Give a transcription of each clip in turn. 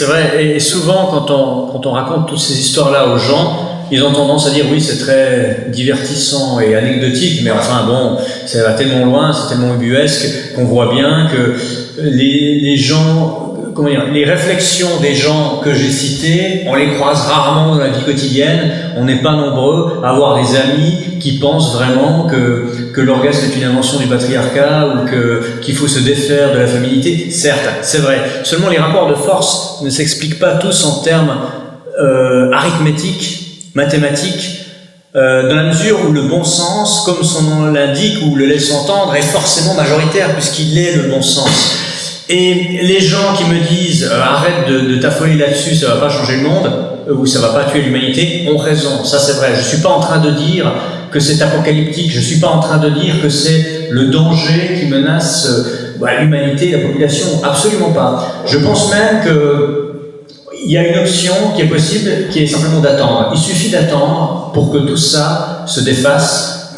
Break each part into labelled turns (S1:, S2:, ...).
S1: c'est vrai. Et souvent, quand on raconte toutes ces histoires-là aux gens, ils ont tendance à dire oui, c'est très divertissant et anecdotique, mais enfin bon, ça va tellement loin, c'est tellement ubuesque qu'on voit bien que les gens, comment dire, les réflexions des gens que j'ai cités, on les croise rarement dans la vie quotidienne. On n'est pas nombreux à avoir des amis qui pensent vraiment que l'orgasme est une invention du patriarcat ou qu'il faut se défaire de la féminité. Certes, c'est vrai. Seulement, les rapports de force ne s'expliquent pas tous en termes arithmétiques, mathématiques, dans la mesure où le bon sens, comme son nom l'indique ou le laisse entendre, est forcément majoritaire puisqu'il est le bon sens. Et les gens qui me disent arrête de t'affoler là-dessus, ça va pas changer le monde ou ça va pas tuer l'humanité, ont raison. Ça c'est vrai. Je suis pas en train de dire que c'est apocalyptique. Je suis pas en train de dire que c'est le danger qui menace l'humanité, la population. Absolument pas. Je pense même que il y a une option qui est possible, qui est simplement d'attendre. Il suffit d'attendre pour que tout ça se défasse,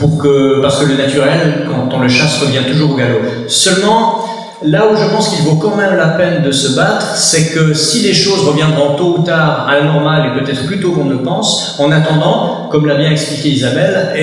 S1: parce que le naturel, quand on le chasse, revient toujours au galop. Seulement, là où je pense qu'il vaut quand même la peine de se battre, c'est que si les choses reviendront tôt ou tard à la normale et peut-être plus tôt qu'on ne le pense, en attendant, comme l'a bien expliqué Isabelle,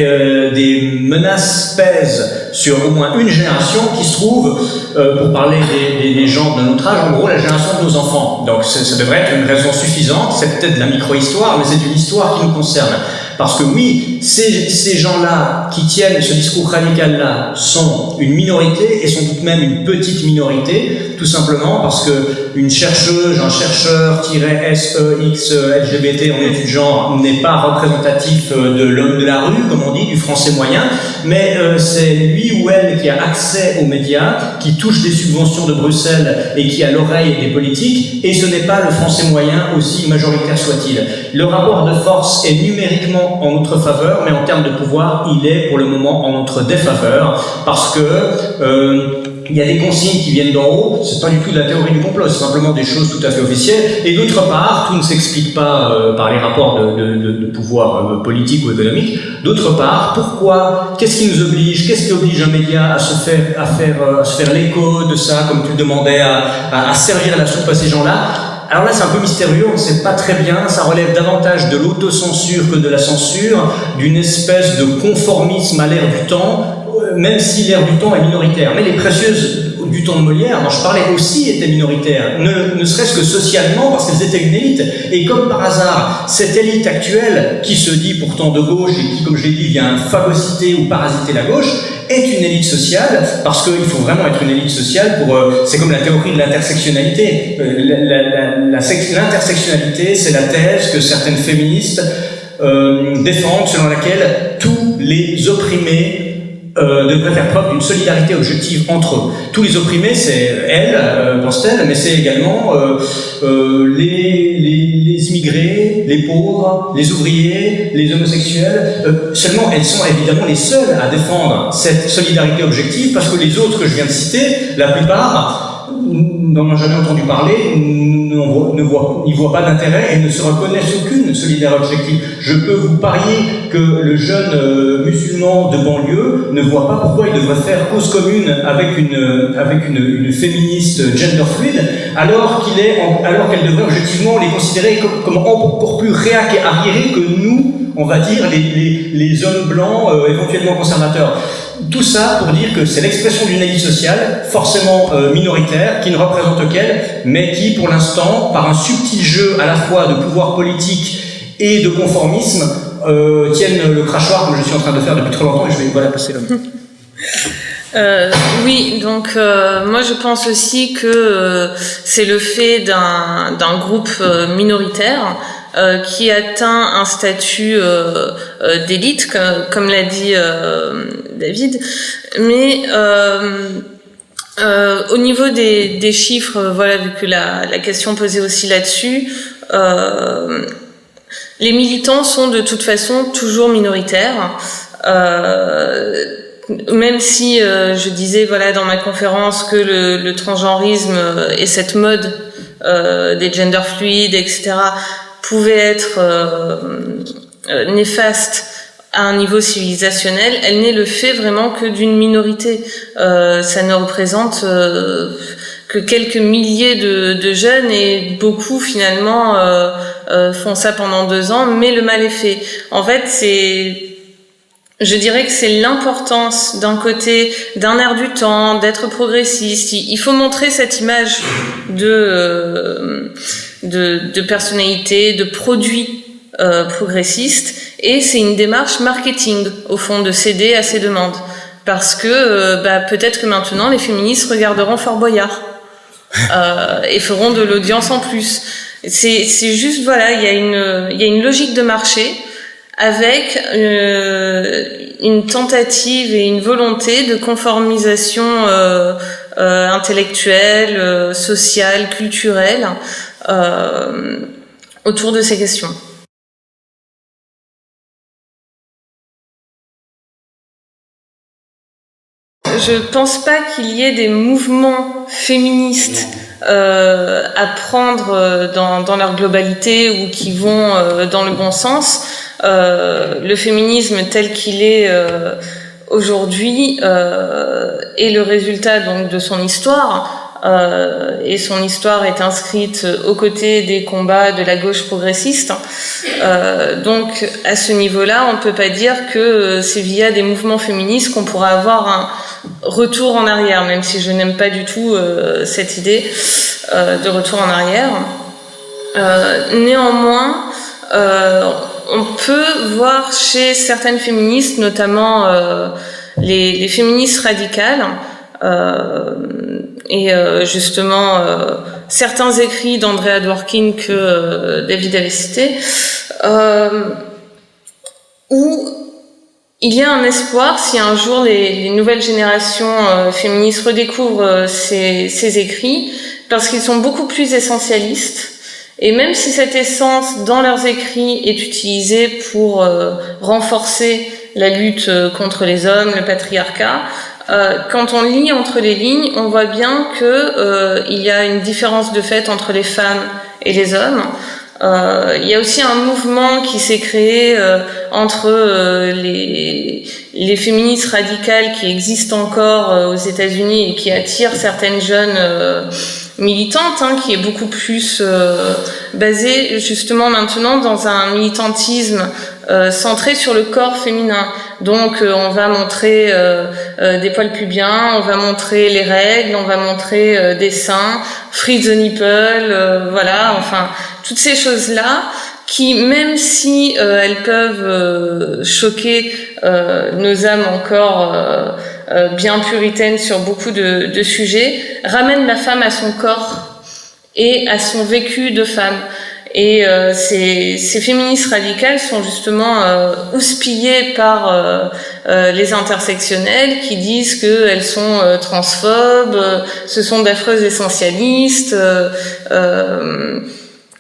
S1: des menaces pèsent sur au moins une génération qui se trouve, pour parler des gens de notre âge, en gros la génération de nos enfants. Donc ça devrait être une raison suffisante, c'est peut-être de la micro-histoire, mais c'est une histoire qui nous concerne. Parce que oui, ces gens-là qui tiennent ce discours radical-là sont une minorité et sont tout de même une petite minorité, tout simplement parce que une chercheuse, un chercheur SEX LGBT en études genre n'est pas représentatif de l'homme de la rue, comme on dit, du français moyen, mais c'est lui ou elle qui a accès aux médias, qui touche des subventions de Bruxelles et qui a l'oreille des politiques, et ce n'est pas le français moyen, aussi majoritaire soit-il. Le rapport de force est numériquement en notre faveur, mais en termes de pouvoir, il est pour le moment en notre défaveur, parce que il y a des consignes qui viennent d'en haut, c'est pas du tout de la théorie du complot, c'est simplement des choses tout à fait officielles, et d'autre part, tout ne s'explique pas par les rapports de pouvoir politique ou économique. D'autre part, pourquoi, qu'est-ce qui nous oblige, qu'est-ce qui oblige un média à se faire l'écho de ça, comme tu le demandais, à servir la soupe à ces gens-là? Alors là, c'est un peu mystérieux, on ne sait pas très bien, ça relève davantage de l'autocensure que de la censure, d'une espèce de conformisme à l'ère du temps, même si l'ère du temps est minoritaire. Mais les précieuses du temps de Molière, dont je parlais aussi, étaient minoritaires, ne serait-ce que socialement, parce qu'elles étaient une élite. Et comme par hasard, cette élite actuelle, qui se dit pourtant de gauche, et qui, comme je l'ai dit, vient phagocyter ou parasiter la gauche, est une élite sociale, parce qu'il faut vraiment être une élite sociale c'est comme la théorie de l'intersectionnalité. L'intersectionnalité, c'est la thèse que certaines féministes défendent, selon laquelle tous les opprimés devraient faire preuve d'une solidarité objective entre eux. Tous les opprimés, c'est elles, pense-t-elle, mais c'est également les immigrés, les pauvres, les ouvriers, les homosexuels. Seulement, elles sont évidemment les seules à défendre cette solidarité objective, parce que les autres que je viens de citer, la plupart n'en ont jamais entendu parler, n'y voient pas d'intérêt et ne se reconnaissent aucune solidarité objective. Je peux vous parier que le jeune musulman de banlieue ne voit pas pourquoi il devrait faire cause commune avec une féministe gender fluide, alors qu'elle devrait objectivement les considérer comme encore plus réac et arriérés que nous, on va dire, les hommes blancs éventuellement conservateurs. Tout ça pour dire que c'est l'expression d'une élite sociale, forcément minoritaire, qui ne représente qu'elle, mais qui, pour l'instant, par un subtil jeu à la fois de pouvoir politique et de conformisme, tiennent le crachoir, comme je suis en train de faire depuis trop longtemps, et je vais passer l'homme.
S2: Oui, donc moi je pense aussi que c'est le fait d'un groupe minoritaire qui atteint un statut d'élite, comme l'a dit David, mais au niveau des chiffres, voilà, vu que la question posait aussi là-dessus, les militants sont de toute façon toujours minoritaires. Même si je disais, voilà, dans ma conférence que le transgenrisme et cette mode des gender fluides, etc., pouvait être néfaste à un niveau civilisationnel, elle n'est le fait vraiment que d'une minorité. Ça ne représente quelques milliers de jeunes, et beaucoup finalement font ça pendant 2 ans, mais le mal est fait. En fait, je dirais que c'est l'importance d'un côté, d'un air du temps, d'être progressiste. Il faut montrer cette image de personnalité, de produit progressiste, et c'est une démarche marketing au fond de céder à ces demandes, parce que peut-être que maintenant les féministes regarderont Fort Boyard et feront de l'audience en plus. C'est juste, voilà, il y a une logique de marché avec une tentative et une volonté de conformisation intellectuelle, sociale, culturelle autour de ces questions. Je pense pas qu'il y ait des mouvements féministes à prendre dans leur globalité ou qui vont dans le bon sens. Le féminisme tel qu'il est aujourd'hui est le résultat donc de son histoire. Et son histoire est inscrite aux côtés des combats de la gauche progressiste. Donc à ce niveau-là, on ne peut pas dire que c'est via des mouvements féministes qu'on pourra avoir un retour en arrière, même si je n'aime pas du tout cette idée de retour en arrière. Néanmoins, on peut voir chez certaines féministes, notamment les féministes radicales, et justement certains écrits d'Andrea Dworkin que David avait cités, où il y a un espoir si un jour les nouvelles générations féministes redécouvrent ces écrits, parce qu'ils sont beaucoup plus essentialistes. Et même si cette essence dans leurs écrits est utilisée pour renforcer la lutte contre les hommes, le patriarcat, quand on lit entre les lignes, on voit bien que il y a une différence de fait entre les femmes et les hommes. Il y a aussi un mouvement qui s'est créé entre les féministes radicales qui existent encore aux États-Unis et qui attirent certaines jeunes militante, qui est beaucoup plus basée justement maintenant dans un militantisme centré sur le corps féminin. Donc on va montrer des poils pubiens, on va montrer les règles, on va montrer des seins, free the nipple, voilà, enfin toutes ces choses-là qui, même si elles peuvent choquer nos âmes encore bien puritaines sur beaucoup de sujets, ramènent la femme à son corps et à son vécu de femme. Et ces féministes radicales sont justement houspillées par les intersectionnelles qui disent qu'elles sont transphobes, ce sont d'affreuses essentialistes,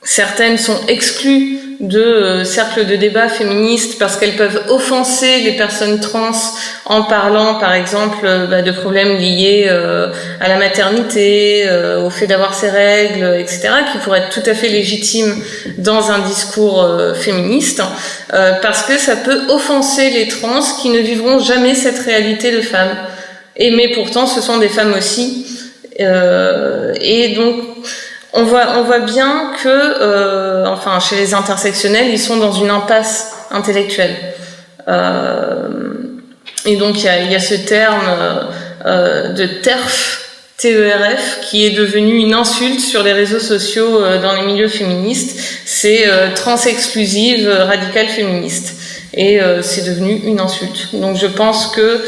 S2: certaines sont exclues de cercles de débat féministes parce qu'elles peuvent offenser les personnes trans en parlant par exemple de problèmes liés à la maternité, au fait d'avoir ses règles, etc., qui pourraient être tout à fait légitimes dans un discours féministe, parce que ça peut offenser les trans qui ne vivront jamais cette réalité de femme. Mais pourtant ce sont des femmes aussi, et donc on voit bien que, enfin, chez les intersectionnels, ils sont dans une impasse intellectuelle. Et donc, il y a ce terme de TERF, T-E-R-F, qui est devenu une insulte sur les réseaux sociaux dans les milieux féministes. C'est trans-exclusive, radicale féministe. Et c'est devenu une insulte. Donc, je pense que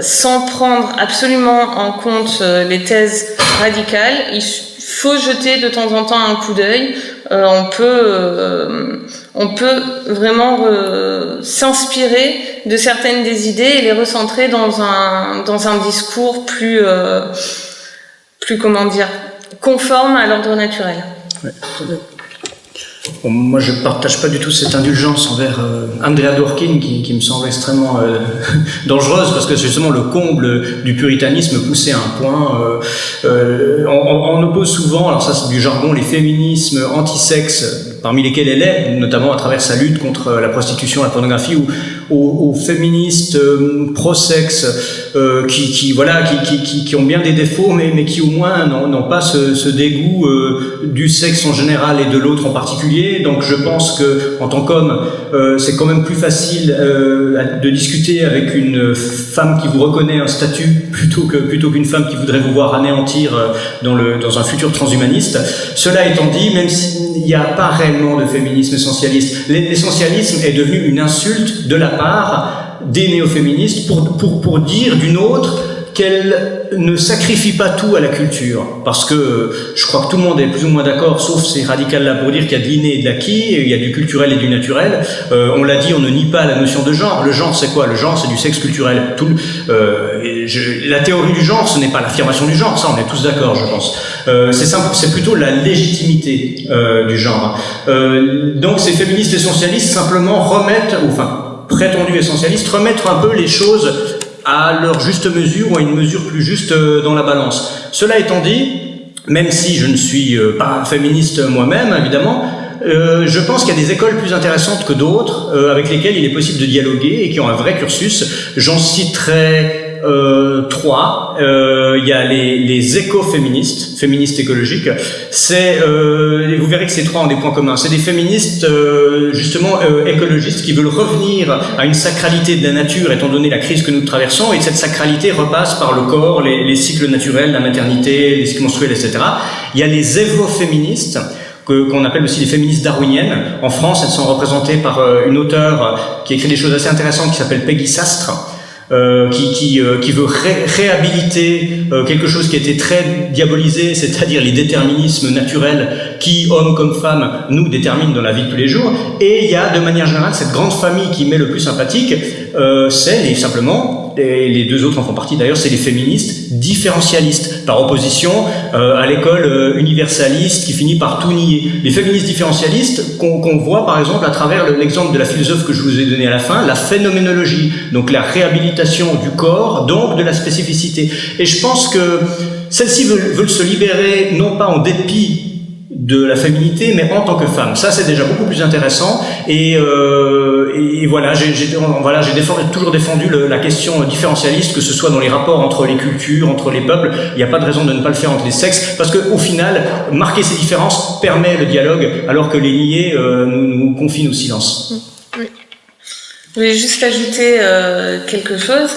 S2: sans prendre absolument en compte les thèses radicales, il faut jeter de temps en temps un coup d'œil. On peut vraiment s'inspirer de certaines des idées et les recentrer dans un discours plus comment dire, conforme à l'ordre naturel.
S1: Ouais. Bon, moi, je partage pas du tout cette indulgence envers Andrea Dworkin qui me semble extrêmement dangereuse, parce que c'est justement le comble du puritanisme poussé à un point. On oppose souvent, alors ça c'est du jargon, les féminismes anti-sexe parmi lesquelles elle est, notamment à travers sa lutte contre la prostitution, la pornographie, ou aux féministes pro-sexe qui ont bien des défauts, mais qui au moins n'ont pas ce dégoût du sexe en général et de l'autre en particulier. Donc je pense que en tant qu'homme, c'est quand même plus facile de discuter avec une femme qui vous reconnaît un statut plutôt qu'une femme qui voudrait vous voir anéantir dans un futur transhumaniste. Cela étant dit, même s'il n'y a pas réellement de féminisme essentialiste, l'essentialisme est devenu une insulte de la part des néo-féministes pour dire d'une autre qu'elle ne sacrifie pas tout à la culture. Parce que je crois que tout le monde est plus ou moins d'accord, sauf ces radicales-là, pour dire qu'il y a de l'inné et de l'acquis, il y a du culturel et du naturel. On l'a dit, on ne nie pas la notion de genre. Le genre, c'est quoi? Le genre, c'est du sexe culturel. La théorie du genre, ce n'est pas l'affirmation du genre, ça on est tous d'accord, je pense. C'est plutôt la légitimité du genre. Donc ces féministes essentialistes simplement prétendus essentialistes, remettre un peu les choses à leur juste mesure ou à une mesure plus juste dans la balance. Cela étant dit, même si je ne suis pas féministe moi-même, évidemment, je pense qu'il y a des écoles plus intéressantes que d'autres avec lesquelles il est possible de dialoguer et qui ont un vrai cursus. J'en citerai trois. Il y a les écoféministes, féministes écologiques. Vous verrez que ces trois ont des points communs. C'est des féministes justement écologistes qui veulent revenir à une sacralité de la nature étant donné la crise que nous traversons, et cette sacralité repasse par le corps, les cycles naturels, la maternité, les cycles menstruels, etc. Il y a les évoféministes qu'on appelle aussi les féministes darwiniennes. En France, elles sont représentées par une auteure qui écrit des choses assez intéressantes qui s'appelle Peggy Sastre. Qui veut réhabiliter quelque chose qui a été très diabolisé, c'est-à-dire les déterminismes naturels qui, hommes comme femmes, nous déterminent dans la vie de tous les jours. Et il y a de manière générale cette grande famille qui m'est le plus sympathique, c'est les deux autres en font partie d'ailleurs, c'est les féministes différentialistes, par opposition à l'école universaliste qui finit par tout nier. Les féministes différentialistes qu'on voit par exemple à travers l'exemple de la philosophe que je vous ai donné à la fin, la phénoménologie, donc la réhabilitation du corps, donc de la spécificité. Et je pense que celles-ci veulent se libérer non pas en dépit de la féminité, mais en tant que femme. Ça, c'est déjà beaucoup plus intéressant. Et voilà, j'ai toujours défendu la question différentialiste, que ce soit dans les rapports entre les cultures, entre les peuples. Il n'y a pas de raison de ne pas le faire entre les sexes, parce que au final, marquer ces différences permet le dialogue, alors que les nier nous confinent au silence.
S2: Oui. Je voulais juste ajouter quelque chose.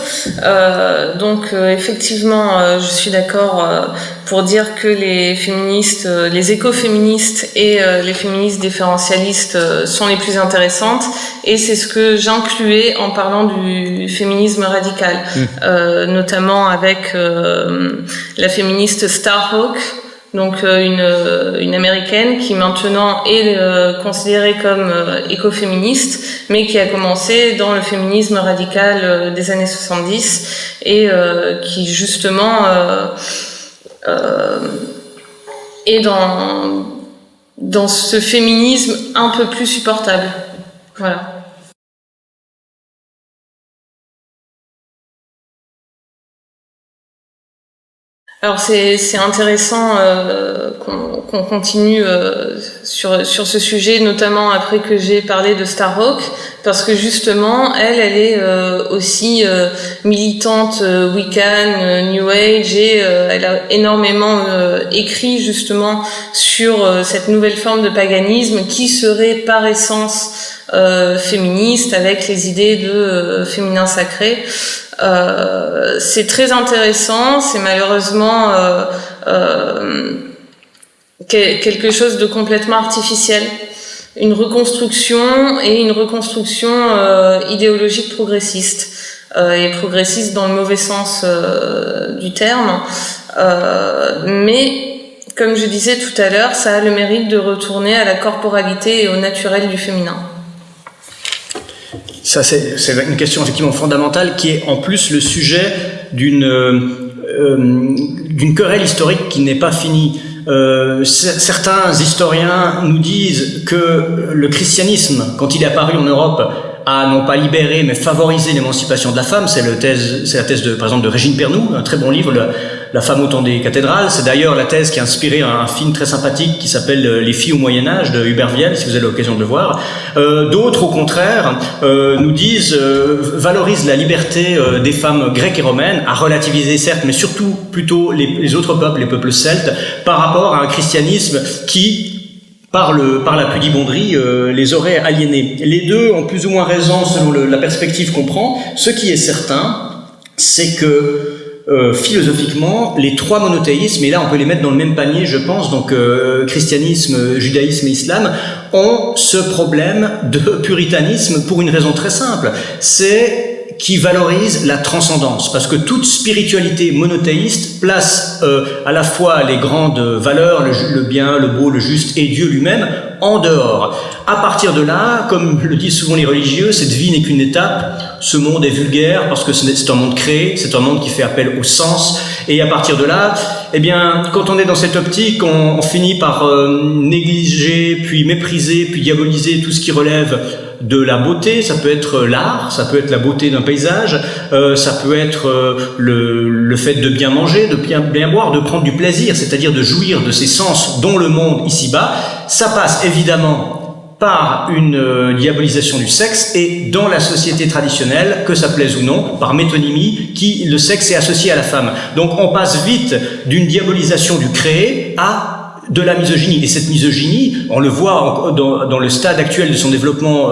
S2: Effectivement, je suis d'accord pour dire que les féministes, les écoféministes et les féministes différentialistes sont les plus intéressantes. Et c'est ce que j'incluais en parlant du féminisme radical, notamment avec la féministe Starhawk. Donc une américaine qui maintenant est considérée comme écoféministe, mais qui a commencé dans le féminisme radical des années 70 et qui justement est dans ce féminisme un peu plus supportable. Voilà. Alors c'est intéressant qu'on continue sur ce sujet, notamment après que j'ai parlé de Starhawk, parce que justement elle est aussi militante Wiccan, New Age, et elle a énormément écrit justement sur cette nouvelle forme de paganisme qui serait par essence féministe, avec les idées de féminin sacré. C'est très intéressant, c'est malheureusement quelque chose de complètement artificiel, une reconstruction idéologique progressiste, et progressiste dans le mauvais sens du terme, mais comme je disais tout à l'heure, ça a le mérite de retourner à la corporalité et au naturel du féminin.
S1: Ça, c'est une question effectivement fondamentale qui est en plus le sujet d'une querelle historique qui n'est pas finie. Certains historiens nous disent que le christianisme, quand il est apparu en Europe, a non pas libéré mais favorisé l'émancipation de la femme. C'est la thèse par exemple de Régine Pernoud, un très bon livre, la femme au temps des cathédrales. C'est d'ailleurs la thèse qui a inspiré un film très sympathique qui s'appelle Les filles au Moyen-Âge de Hubert Viel, si vous avez l'occasion de le voir. D'autres, au contraire, nous disent, valorisent la liberté des femmes grecques et romaines, à relativiser certes, mais surtout plutôt les autres peuples, les peuples celtes, par rapport à un christianisme qui, par la pudibonderie, les aurait aliénés. Les deux ont plus ou moins raison selon la perspective qu'on prend. Ce qui est certain, c'est que philosophiquement, les trois monothéismes, et là on peut les mettre dans le même panier, je pense, donc christianisme, judaïsme et islam, ont ce problème de puritanisme pour une raison très simple. C'est qui valorise la transcendance, parce que toute spiritualité monothéiste place à la fois les grandes valeurs, le bien, le beau, le juste et Dieu lui-même en dehors. À partir de là, comme le disent souvent les religieux, cette vie n'est qu'une étape, ce monde est vulgaire parce que c'est un monde créé, c'est un monde qui fait appel au sens, et à partir de là, eh bien, quand on est dans cette optique, on finit par négliger, puis mépriser, puis diaboliser tout ce qui relève de la beauté. Ça peut être l'art, ça peut être la beauté d'un paysage, ça peut être le fait de bien manger, de bien boire, de prendre du plaisir, c'est-à-dire de jouir de ces sens dont le monde ici-bas. Ça passe évidemment par une diabolisation du sexe, et dans la société traditionnelle, que ça plaise ou non, par métonymie, le sexe est associé à la femme. Donc on passe vite d'une diabolisation du créé à de la misogynie. Et cette misogynie, on le voit dans le stade actuel de son développement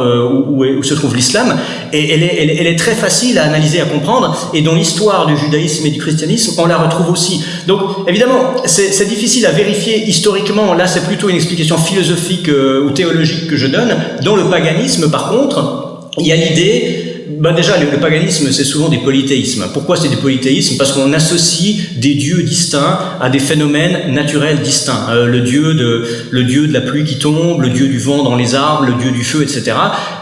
S1: où se trouve l'islam, et elle est très facile à analyser, à comprendre, et dans l'histoire du judaïsme et du christianisme, on la retrouve aussi. Donc, évidemment, c'est difficile à vérifier historiquement. Là, c'est plutôt une explication philosophique ou théologique que je donne. Dans le paganisme, par contre, il y a l'idée... déjà, le paganisme, c'est souvent des polythéismes. Pourquoi c'est des polythéismes? Parce qu'on associe des dieux distincts à des phénomènes naturels distincts. Le dieu de la pluie qui tombe, le dieu du vent dans les arbres, le dieu du feu, etc.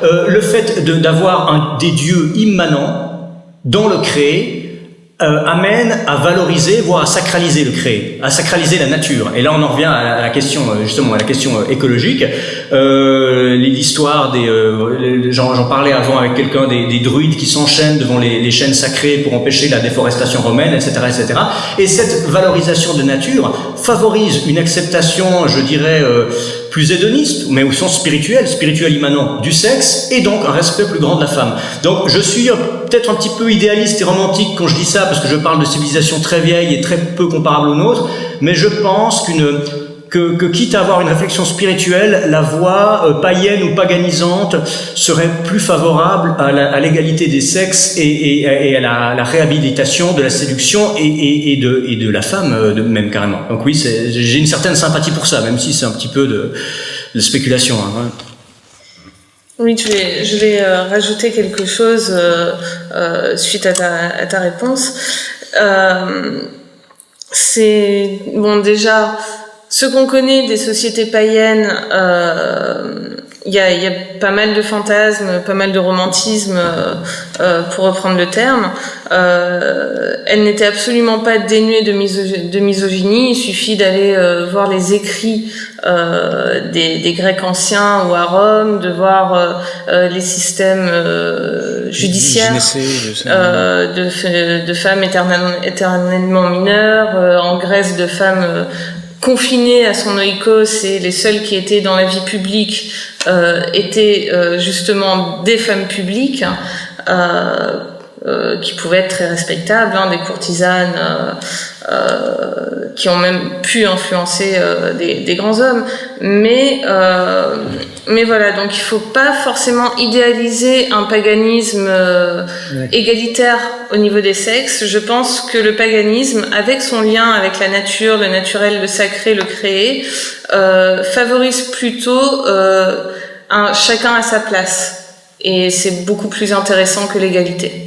S1: Le fait d'avoir des dieux immanents dans le créé amène à valoriser, voire à sacraliser le créé, à sacraliser la nature. Et là, on en revient à la question, justement, à la question écologique. L'histoire j'en parlais avant avec quelqu'un, des druides qui s'enchaînent devant les chênes sacrés pour empêcher la déforestation romaine, etc., etc. Et cette valorisation de nature favorise une acceptation, je dirais, plus hédoniste, mais au sens spirituel immanent du sexe, et donc un respect plus grand de la femme. Donc je suis peut-être un petit peu idéaliste et romantique quand je dis ça, parce que je parle de civilisation très vieille et très peu comparable aux nôtres, mais je pense que quitte à avoir une réflexion spirituelle, la voie païenne ou paganisante serait plus favorable à l'égalité des sexes et à la réhabilitation de la séduction et de la femme même carrément. Donc oui, j'ai une certaine sympathie pour ça, même si c'est un petit peu de spéculation. Hein.
S2: Oui, je vais rajouter quelque chose suite à ta réponse. C'est bon, déjà, ce qu'on connaît des sociétés païennes, il y a pas mal de fantasmes, pas mal de romantisme, pour reprendre le terme. Elles n'étaient absolument pas dénuées de misogynie. Il suffit d'aller voir les écrits des Grecs anciens ou à Rome, de voir les systèmes judiciaires de femmes éternellement mineures, en Grèce de femmes confinées à son oikos, et les seules qui étaient dans la vie publique étaient justement des femmes publiques, qui pouvaient être très respectables, des courtisanes qui ont même pu influencer des grands hommes. Mais voilà, donc il faut pas forcément idéaliser un paganisme égalitaire au niveau des sexes. Je pense que le paganisme, avec son lien avec la nature, le naturel, le sacré, le créé, favorise plutôt chacun à sa place. Et c'est beaucoup plus intéressant que l'égalité.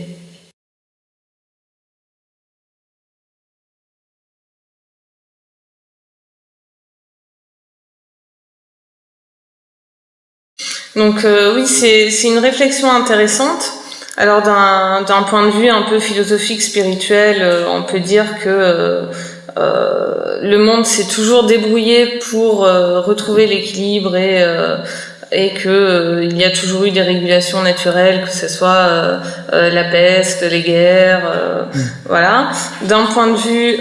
S2: Donc oui, c'est une réflexion intéressante. Alors d'un point de vue un peu philosophique, spirituel, on peut dire que le monde s'est toujours débrouillé pour retrouver l'équilibre et et que il y a toujours eu des régulations naturelles, que ce soit la peste, les guerres, voilà. D'un point de vue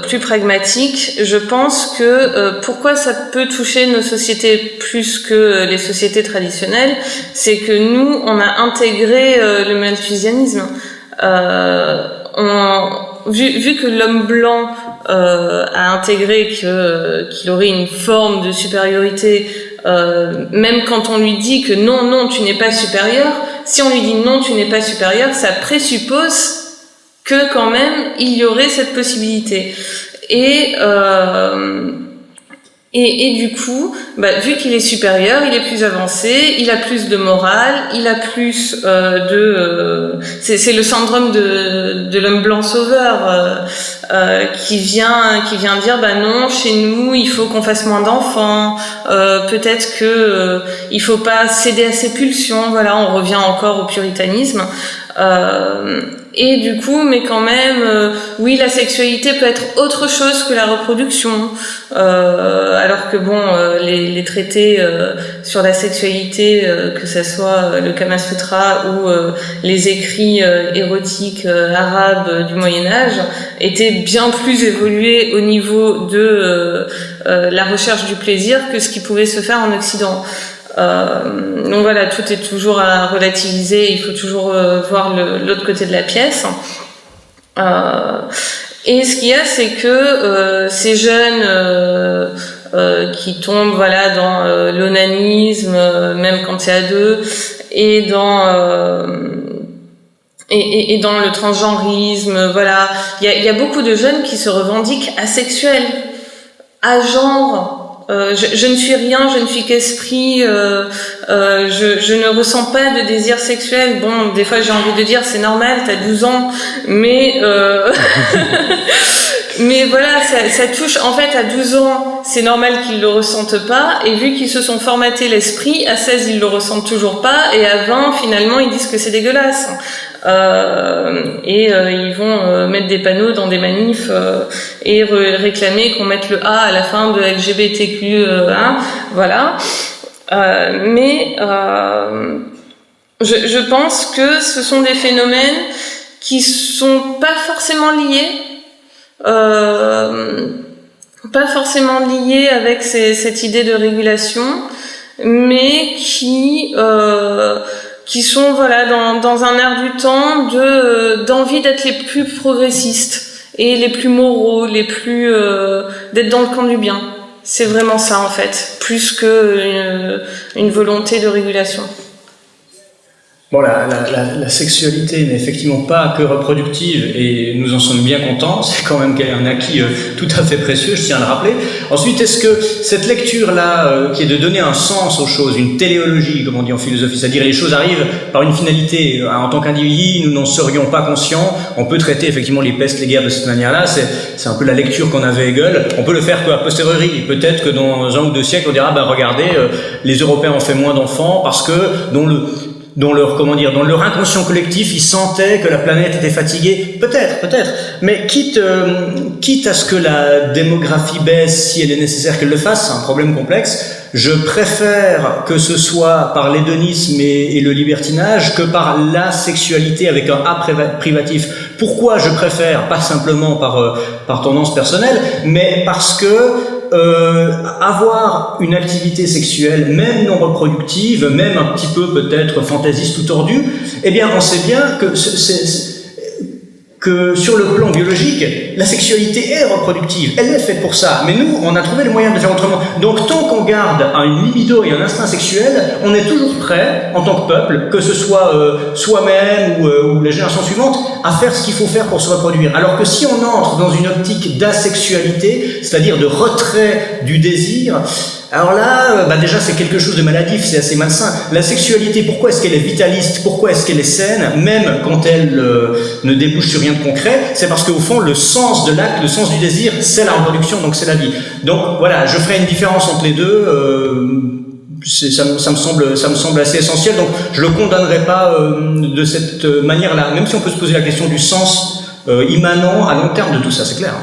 S2: plus pragmatique, je pense que pourquoi ça peut toucher nos sociétés plus que les sociétés traditionnelles, c'est que nous, on a intégré le malthusianisme. Vu que l'homme blanc a intégré qu'il aurait une forme de supériorité, même quand on lui dit que non, tu n'es pas supérieur, si on lui dit non, tu n'es pas supérieur, ça présuppose que quand même il y aurait cette possibilité. Et du coup, vu qu'il est supérieur, il est plus avancé, il a plus de morale, il a plus c'est le syndrome de l'homme blanc sauveur qui vient dire non, chez nous il faut qu'on fasse moins d'enfants, peut-être que il faut pas céder à ses pulsions, voilà, on revient encore au puritanisme. Et du coup, mais quand même, oui, la sexualité peut être autre chose que la reproduction. Alors que les traités sur la sexualité, que ça soit le Kama Sutra ou les écrits érotiques arabes du Moyen Âge, étaient bien plus évolués au niveau de la recherche du plaisir que ce qui pouvait se faire en Occident. Donc voilà, tout est toujours à relativiser, il faut toujours voir l'autre côté de la pièce. Et ce qu'il y a, c'est que ces jeunes qui tombent dans l'onanisme, même quand c'est à deux, et dans le transgenrisme, voilà, il y a beaucoup de jeunes qui se revendiquent asexuels, agenres. Je ne suis rien, je ne suis qu'esprit, je ne ressens pas de désir sexuel. Bon, des fois j'ai envie de dire c'est normal, t'as 12 ans, mais mais voilà, ça touche, en fait à 12 ans, c'est normal qu'ils le ressentent pas, et vu qu'ils se sont formatés l'esprit, à 16 ils le ressentent toujours pas, et à 20 finalement ils disent que c'est dégueulasse. Ils vont mettre des panneaux dans des manifs et réclamer qu'on mette le A à la fin de LGBTQ1, voilà. Je pense que ce sont des phénomènes qui sont pas forcément liés avec cette idée de régulation, mais qui sont dans un air du temps d'envie d'être les plus progressistes et les plus moraux, les plus d'être dans le camp du bien. C'est vraiment ça en fait, plus que une volonté de régulation.
S1: Bon, la sexualité n'est effectivement pas que reproductive et nous en sommes bien contents. C'est quand même un acquis tout à fait précieux, je tiens à le rappeler. Ensuite, est-ce que cette lecture-là, qui est de donner un sens aux choses, une téléologie, comme on dit en philosophie, c'est-à-dire les choses arrivent par une finalité, en tant qu'individu, nous n'en serions pas conscients, on peut traiter effectivement les pestes, les guerres de cette manière-là, c'est un peu la lecture qu'en avait Hegel. On peut le faire a posteriori. Peut-être que dans 1 ou 2 siècles, on dira, regardez, les Européens ont fait moins d'enfants parce que dans leur inconscient collectif, ils sentaient que la planète était fatiguée. Peut-être. Mais quitte à ce que la démographie baisse, si elle est nécessaire qu'elle le fasse, c'est un problème complexe, je préfère que ce soit par l'hédonisme et le libertinage que par la sexualité avec un A privatif. Pourquoi je préfère? Pas simplement par tendance personnelle, mais parce que avoir une activité sexuelle, même non reproductive, même un petit peu peut-être fantaisiste ou tordue, eh bien on sait bien que sur le plan biologique, la sexualité est reproductive, elle est faite pour ça, mais nous, on a trouvé le moyen de faire autrement. Donc tant qu'on garde une libido et un instinct sexuel, on est toujours prêt, en tant que peuple, que ce soit soi-même ou les générations suivantes, à faire ce qu'il faut faire pour se reproduire. Alors que si on entre dans une optique d'asexualité, c'est-à-dire de retrait du désir, alors là, déjà c'est quelque chose de maladif, c'est assez malsain. La sexualité, pourquoi est-ce qu'elle est vitaliste? Pourquoi est-ce qu'elle est saine? Même quand elle ne débouche sur rien de concret, c'est parce qu'au fond, le sens de l'acte, le sens du désir, c'est la reproduction, donc c'est la vie. Donc voilà, je ferai une différence entre les deux. Ça me semble assez essentiel, donc je le condamnerai pas de cette manière-là, même si on peut se poser la question du sens immanent à long terme de tout ça, c'est clair.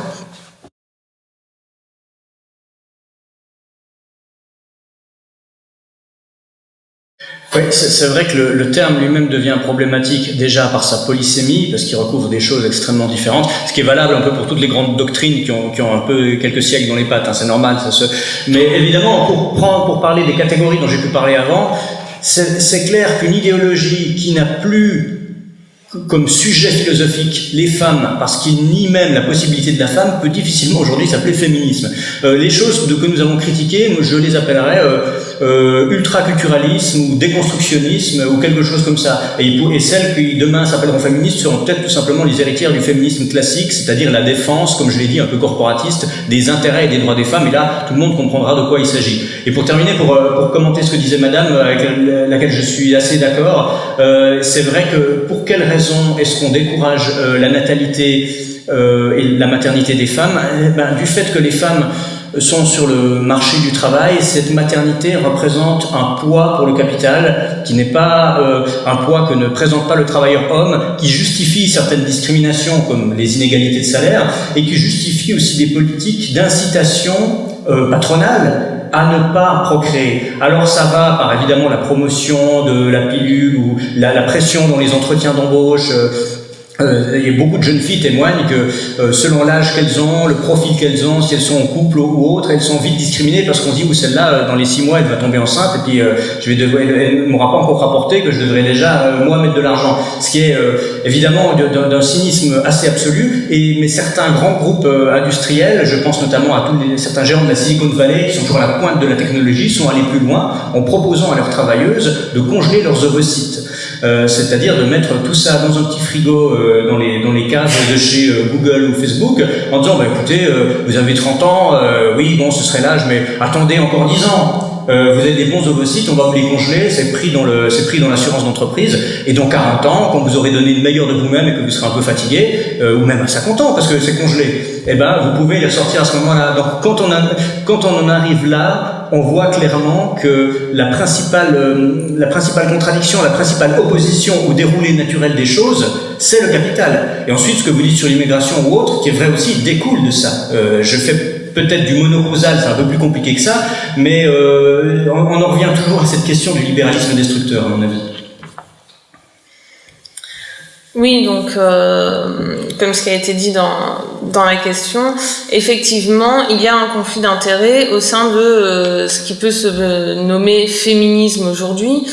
S1: Oui, c'est vrai que le terme lui-même devient problématique déjà par sa polysémie, parce qu'il recouvre des choses extrêmement différentes, ce qui est valable un peu pour toutes les grandes doctrines qui ont un peu quelques siècles dans les pattes, hein, c'est normal. Mais évidemment, pour parler des catégories dont j'ai pu parler avant, c'est clair qu'une idéologie qui n'a plus comme sujet philosophique les femmes, parce qu'il nie même la possibilité de la femme, peut difficilement aujourd'hui s'appeler féminisme. Les choses que nous avons critiquées, je les appellerais ultraculturalisme ou déconstructionnisme ou quelque chose comme ça. Et celles qui demain s'appelleront féministes seront peut-être tout simplement les héritières du féminisme classique, c'est-à-dire la défense, comme je l'ai dit, un peu corporatiste, des intérêts et des droits des femmes. Et là, tout le monde comprendra de quoi il s'agit. Et pour terminer, pour commenter ce que disait Madame, avec laquelle je suis assez d'accord, c'est vrai que pour quelle raison est-ce qu'on décourage la natalité et la maternité des femmes? Du fait que les femmes sont sur le marché du travail, cette maternité représente un poids pour le capital qui n'est pas un poids que ne présente pas le travailleur homme, qui justifie certaines discriminations comme les inégalités de salaire et qui justifie aussi des politiques d'incitation patronale à ne pas procréer. Alors ça va par évidemment la promotion de la pilule ou la pression dans les entretiens d'embauche. Il y a beaucoup de jeunes filles témoignent que selon l'âge qu'elles ont, le profil qu'elles ont, si elles sont en couple ou autre, elles sont vite discriminées parce qu'on se dit celle-là dans les 6 mois elle va tomber enceinte et puis elle ne m'aura pas encore rapporté que je devrais déjà moi mettre de l'argent. Ce qui est évidemment d'un cynisme assez absolu. Mais certains grands groupes industriels, je pense notamment à certains géants de la Silicon Valley qui sont toujours à la pointe de la technologie, sont allés plus loin en proposant à leurs travailleuses de congeler leurs ovocytes. C'est-à-dire de mettre tout ça dans un petit frigo dans les cases de chez Google ou Facebook en disant écoutez, vous avez 30 ans, oui bon ce serait l'âge, mais attendez encore 10 ans. Vous avez des bons ovocytes, on va vous les congeler, c'est pris dans l'assurance d'entreprise, et dans 40 ans, quand vous aurez donné le meilleur de vous-même et que vous serez un peu fatigué, ou même à 50 ans parce que c'est congelé, vous pouvez les ressortir à ce moment-là. Donc quand on en arrive là, on voit clairement que la principale contradiction, la principale opposition au déroulé naturel des choses, c'est le capital. Et ensuite, ce que vous dites sur l'immigration ou autre, qui est vrai aussi, découle de ça. Je fais peut-être du monocausal, c'est un peu plus compliqué que ça, mais on en revient toujours à cette question du libéralisme destructeur, à mon avis.
S2: Oui, donc comme ce qui a été dit dans la question, effectivement, il y a un conflit d'intérêts au sein de ce qui peut se nommer féminisme aujourd'hui.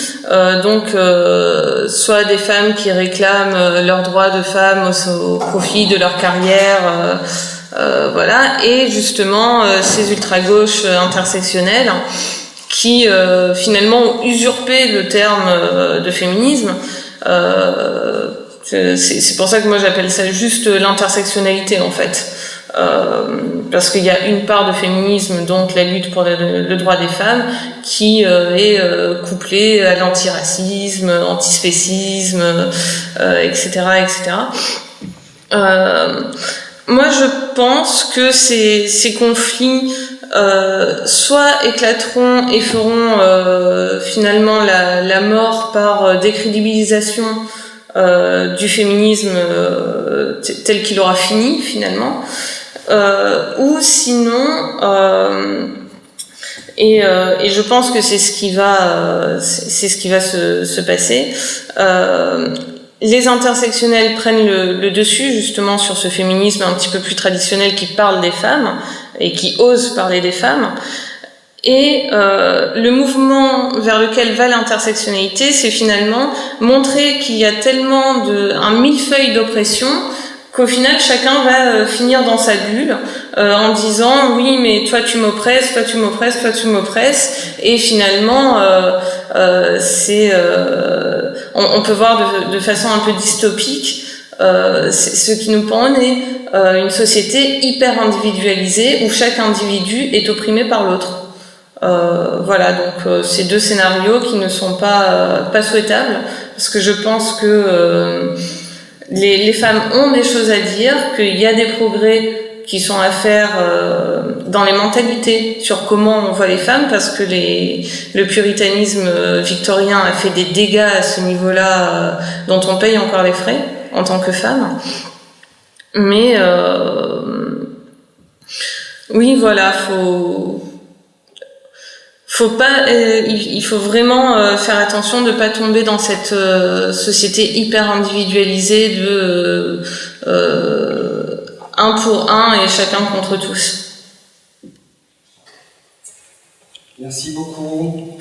S2: Soit des femmes qui réclament leurs droits de femmes au profit de leur carrière, et justement ces ultra-gauches intersectionnelles qui finalement ont usurpé le terme de féminisme. C'est pour ça que moi j'appelle ça juste l'intersectionnalité en fait, parce qu'il y a une part de féminisme, donc la lutte pour le droit des femmes, qui est couplée à l'antiracisme, antispécisme, etc., etc. Moi je pense que ces conflits soit éclateront et feront finalement la mort par décrédibilisation du féminisme tel qu'il aura fini finalement, ou sinon et je pense que c'est ce qui va se passer. Les intersectionnels prennent le dessus justement sur ce féminisme un petit peu plus traditionnel qui parle des femmes et qui ose parler des femmes. Et le mouvement vers lequel va l'intersectionnalité, c'est finalement montrer qu'il y a tellement un millefeuille d'oppression qu'au final chacun va finir dans sa bulle en disant oui mais toi tu m'oppresses, toi tu m'oppresses, toi tu m'oppresses, et finalement on peut voir de façon un peu dystopique ce qui nous pend au nez, une société hyper individualisée où chaque individu est opprimé par l'autre. Donc ces deux scénarios qui ne sont pas souhaitables, parce que je pense que les femmes ont des choses à dire, qu'il y a des progrès qui sont à faire dans les mentalités sur comment on voit les femmes, parce que le puritanisme victorien a fait des dégâts à ce niveau-là dont on paye encore les frais en tant que femme. Mais oui, voilà, il faut vraiment faire attention de pas tomber dans cette société hyper individualisée de un pour un et chacun contre tous.
S3: Merci beaucoup.